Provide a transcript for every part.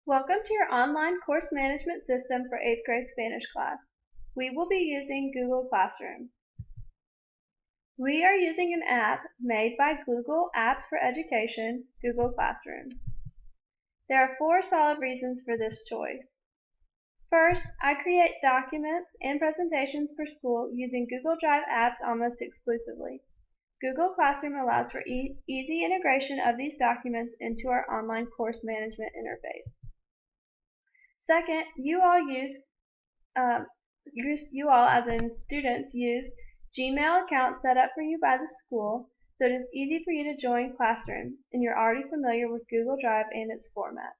Welcome to your online course management system for 8th grade Spanish class. We will be using Google Classroom. We are using an app made by Google Apps for Education, Google Classroom. There are 4 solid reasons for this choice. First, I create documents and presentations for school using Google Drive apps almost exclusively. Google Classroom allows for easy integration of these documents into our online course management interface. Second, you all as in students use Gmail accounts set up for you by the school, so it is easy for you to join Classroom and you're already familiar with Google Drive and its format.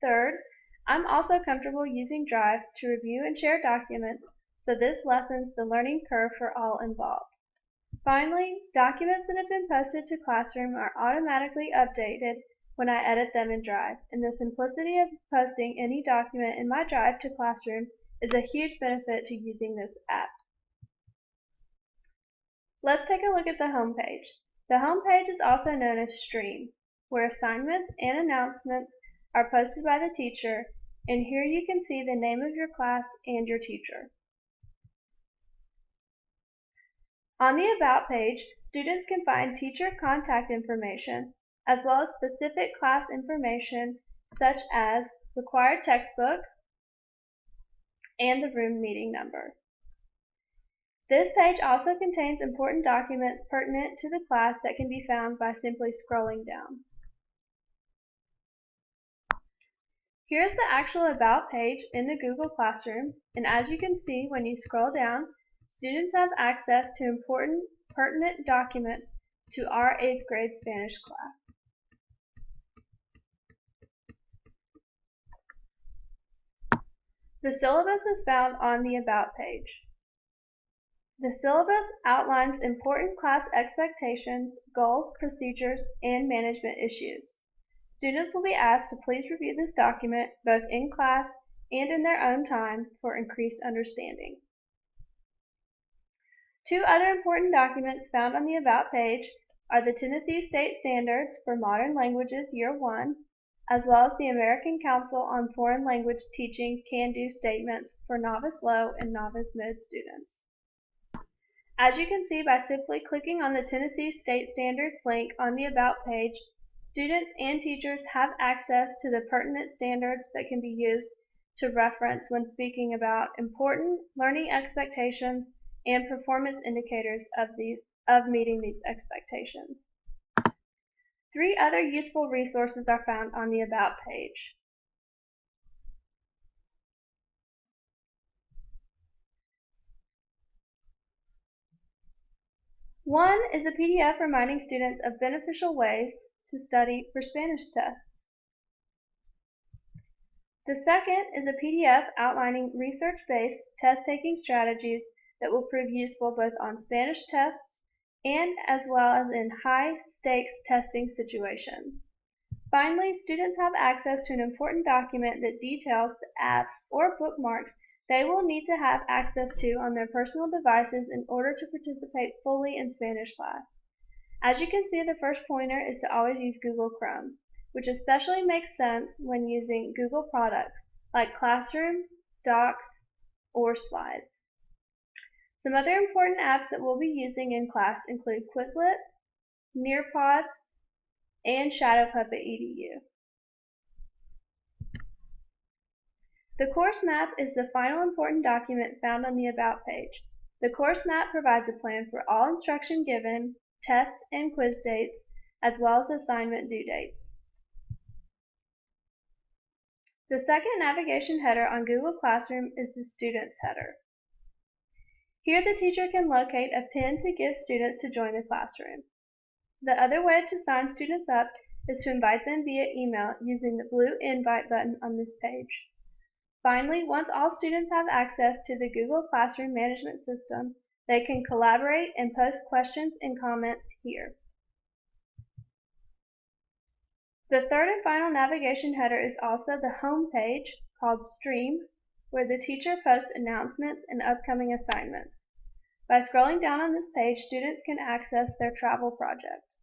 Third, I'm also comfortable using Drive to review and share documents, so this lessens the learning curve for all involved. Finally, documents that have been posted to Classroom are automatically updated when I edit them in Drive, and the simplicity of posting any document in my Drive to Classroom is a huge benefit to using this app. Let's take a look at the home page. The home page is also known as Stream, where assignments and announcements are posted by the teacher, and here you can see the name of your class and your teacher. On the About page, students can find teacher contact information, as well as specific class information such as required textbook and the room meeting number. This page also contains important documents pertinent to the class that can be found by simply scrolling down. Here's the actual About page in the Google Classroom, and as you can see when you scroll down, students have access to important pertinent documents to our 8th grade Spanish class. The syllabus is found on the About page. The syllabus outlines important class expectations, goals, procedures, and management issues. Students will be asked to please review this document both in class and in their own time for increased understanding. 2 other important documents found on the About page are the Tennessee State Standards for Modern Languages Year 1, as well as the American Council on Foreign Language Teaching Can-Do Statements for Novice Low and Novice Mid students. As you can see by simply clicking on the Tennessee State Standards link on the About page, students and teachers have access to the pertinent standards that can be used to reference when speaking about important learning expectations and performance indicators of meeting these expectations. 3 other useful resources are found on the About page. One is a PDF reminding students of beneficial ways to study for Spanish tests. The second is a PDF outlining research-based test-taking strategies that will prove useful both on Spanish tests and as well as in high-stakes testing situations. Finally, students have access to an important document that details the apps or bookmarks they will need to have access to on their personal devices in order to participate fully in Spanish class. As you can see, the first pointer is to always use Google Chrome, which especially makes sense when using Google products like Classroom, Docs, or Slides. Some other important apps that we'll be using in class include Quizlet, Nearpod, and ShadowPuppet EDU. The course map is the final important document found on the About page. The course map provides a plan for all instruction given, test and quiz dates, as well as assignment due dates. The second navigation header on Google Classroom is the Students header. Here the teacher can locate a pin to give students to join the classroom. The other way to sign students up is to invite them via email using the blue invite button on this page. Finally, once all students have access to the Google Classroom management system, they can collaborate and post questions and comments here. The third and final navigation header is also the home page called Stream, where the teacher posts announcements and upcoming assignments. By scrolling down on this page, students can access their travel project.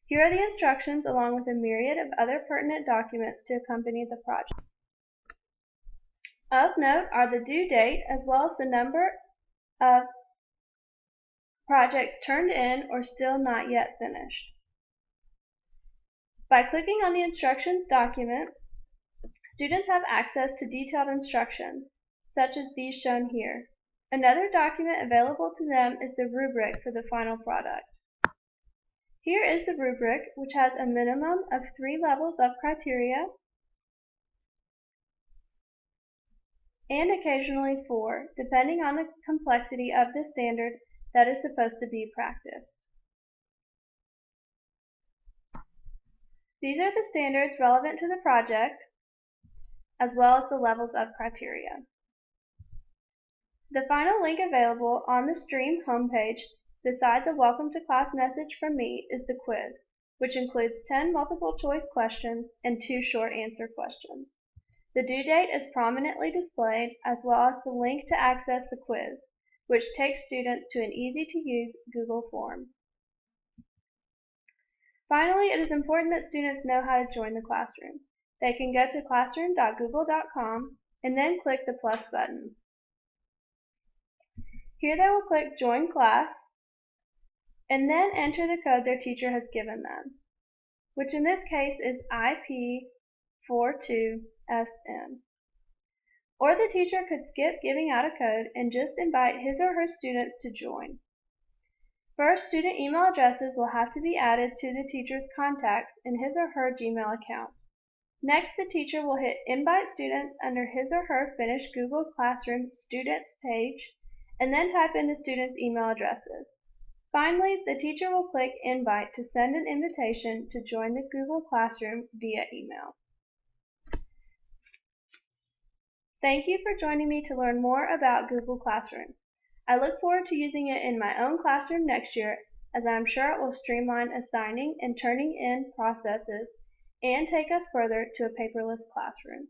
Here are the instructions along with a myriad of other pertinent documents to accompany the project. Of note are the due date as well as the number of projects turned in or still not yet finished. By clicking on the instructions document, students have access to detailed instructions, such as these shown here. Another document available to them is the rubric for the final product. Here is the rubric, which has a minimum of 3 levels of criteria and occasionally 4, depending on the complexity of the standard that is supposed to be practiced. These are the standards relevant to the project, as well as the levels of criteria. The final link available on the Stream homepage, besides a welcome to class message from me, is the quiz, which includes 10 multiple choice questions and 2 short answer questions. The due date is prominently displayed, as well as the link to access the quiz, which takes students to an easy-to-use Google form. Finally, it is important that students know how to join the classroom. They can go to classroom.google.com and then click the plus button. Here they will click Join Class and then enter the code their teacher has given them, which in this case is IP42SN. Or the teacher could skip giving out a code and just invite his or her students to join. First, student email addresses will have to be added to the teacher's contacts in his or her Gmail account. Next, the teacher will hit Invite Students under his or her finished Google Classroom Students page and then type in the students' email addresses. Finally, the teacher will click Invite to send an invitation to join the Google Classroom via email. Thank you for joining me to learn more about Google Classroom. I look forward to using it in my own classroom next year, as I am sure it will streamline assigning and turning in processes and take us further to a paperless classroom.